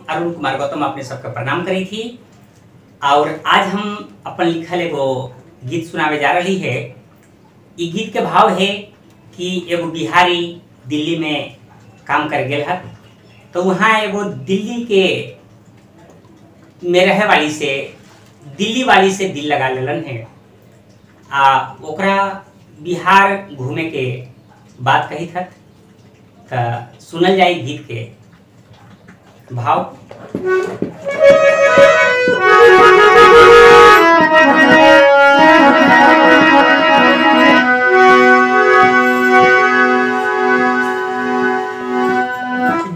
अरुण कुमार गौतम अपने सबके प्रणाम करी थी और आज हम अपन लिखल एगो गीत सुनावे जा रही है। ये गीत के भाव है कि एगो बिहारी दिल्ली में काम कर गए है, तो वहाँ एगो दिल्ली के में रहे वाली से दिल्ली वाली से दिल लगा लेलन है ओकरा बिहार घूमे के बात कही था। तो सुनल जाए गीत के भाव।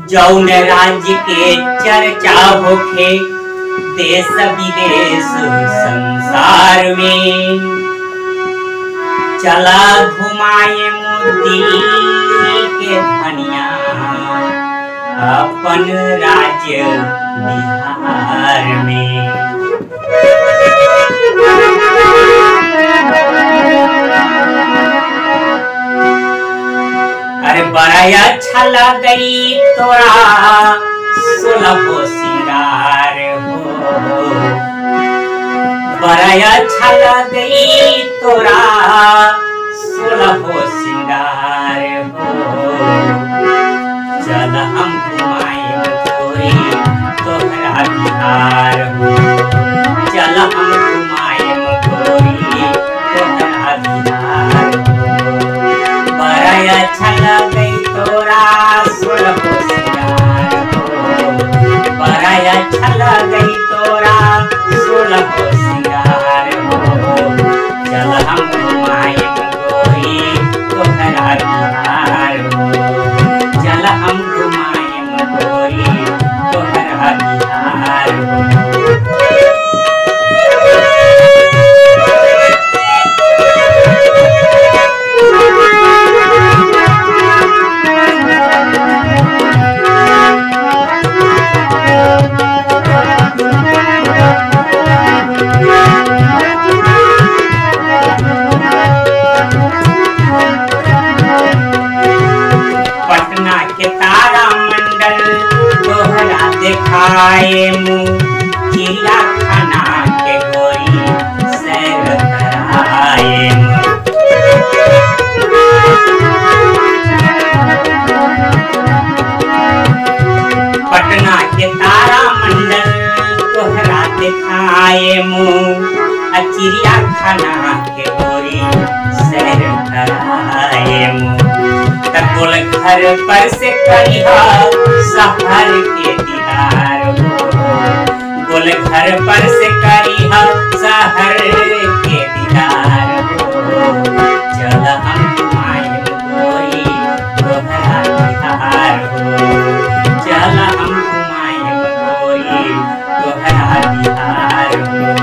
जौन राज्य के चर्चा होखे देश विदेश संसार में, चला घुमाए दिल्ली के धनिया अपन राज्य बिहार में। अरे बड़ा अच्छा लगई तोरा सोलहो सिंगार हो, बड़ा अच्छा लगई तोरा सोलहो सिंगार हो। चल हम घुमाए तोरी तोहरा बिहार हो, चल हम घुमाए तोरी तोहरा बिहार हो। बड़ा अच्छा लगई तोरा सोलहो सिंगार हो, बड़ा अच्छा लगई तोरा सोलहो सिंगार हो। चल हम घुमाए तोरी तोहरा बिहार हो, चल हम घुमाए तोरी तोहरा बिहार हो। दिखाए मुँह चिड़ियाखाना के गोरी सैर कराए। पटना के तारा मंडल तोहरा दिखाए मुँह चिड़ियाखाना के गोरी सैर कराए मुँह। गोल घर पर से करिहा शहर के दीदार हो, गोल घर पर से करिहा शहर के दीदार हो। चल हम घुमाए गोरी तोहरा बिहार हो, चल हम घुमाए गोरी तोहरा बिहार हो।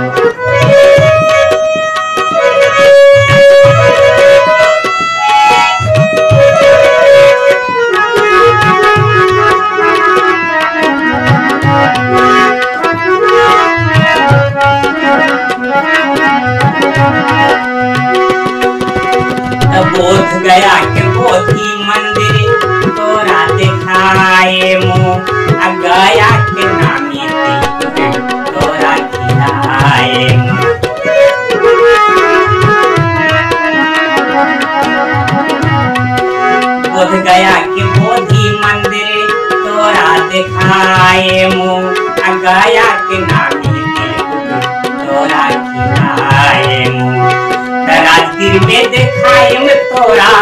बोध गया के बोधि मंदिर तोरा दिखाए मुँह, गया के नामी तीर्थ तोरा खिलाए मुँह। बोध गया के बोधि मंदिर तोरा दिखाए मुँह, गया के नामी तीर्थ तोरा खिलाए मुँह। राजगीर में दिखाए में तोरा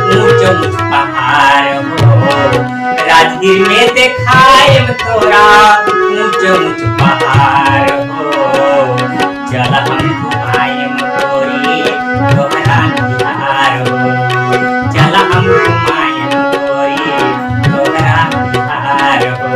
ऊंच ऊंच पहाड़ हो, राजगीर में दिखाए में तोरा ऊंच ऊंच पहाड़ हो। चल हम घुमाए तोरी तोहरा बिहार हो, चल हम घुमाए तोरी तोहरा बिहार हो।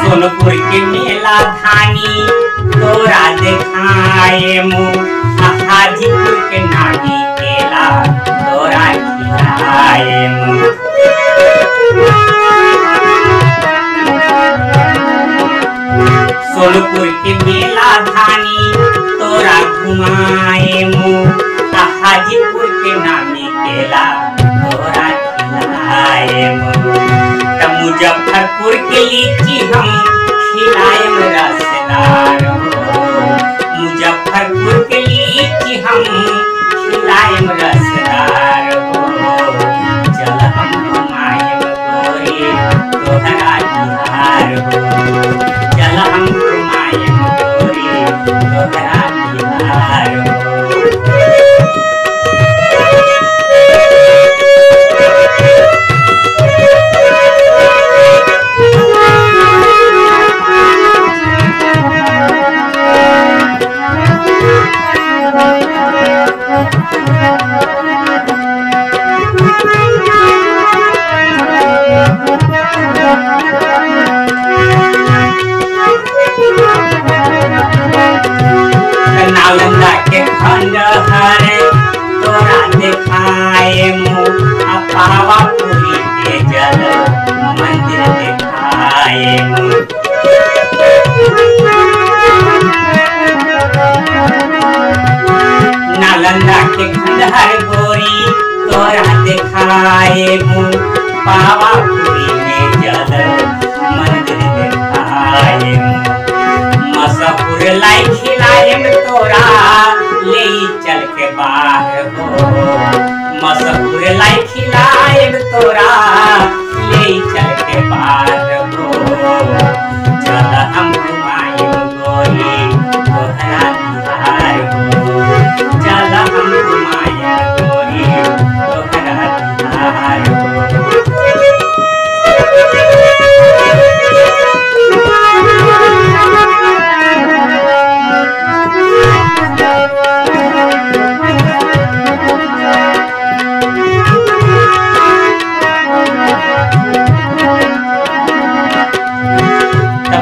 सोनपुर के मेला धानी तोरा दिखाए मुँह, हाजीपुर के नानी केला मुजफ्फरपुर के लीची हम खिलाएम रसदार हो, मुजफ्फरपुर के लीची हम खिलाएम रसदार हो। चल हम घुमाएम गोरी तोहरा बिहार हो, चल हम घुमाएम गोरी तोहरा बिहार हो। नालंदा के खंडहर तोरा दिखाए मुँह, पावापुरी के जल मंदिर दिखाए मुँह। नालंदा के खंडहर गोरी तोरा दिखाए मुँह, पावापुरी में जल मंदिर दिखाए मुँह। मसहूर लाई खिलाएम तोरा ले चल के बाहर हो, मसहूर लाई खिलाएम तोरा ले चल के बाहर हो। चल हम घुमाएम गोरी तोहरा बिहार हो, चल हम घुमाएम गोरी तोहरा बिहार हो।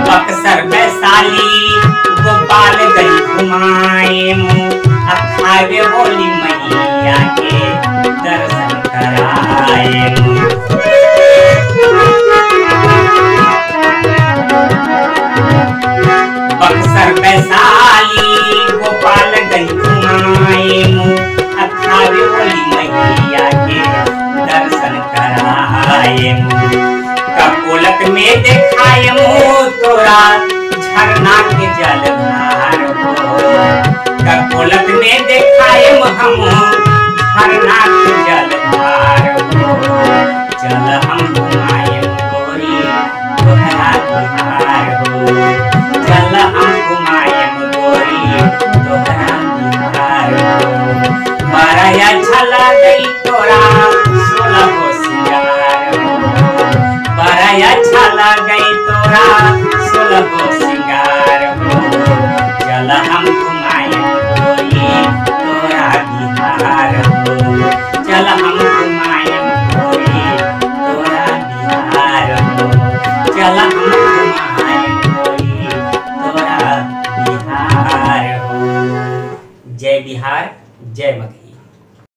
बक्सर वैशाली गोपालगंज घुमाए मुँह, खावे बोली मैया के दर्शन कराए मुँह। बक्सर वैशाली गोपालगंज घुमाए मुँह, खावे बोली मैया के दर्शन कराए मुँह। ककोलत में देखाए मुँह तोरा झरना के जलधार हो, ककोलत में देखाए हम झरना के जलधार हो। चल हम घुमाएम गोरी तोहरा बिहार हो, चल हम घुमाएम गोरी तोहरा बिहार हो। बड़ा अच्छा लगई तोरा 16 हो सिंगार हो, बड़ा अच्छा लगई तोरा 16 हो सिंगार हो। चल हम घुमाएम गोरी तोरा बिहार हो, चल हम घुमाएम गोरी तोरा बिहार हो, चल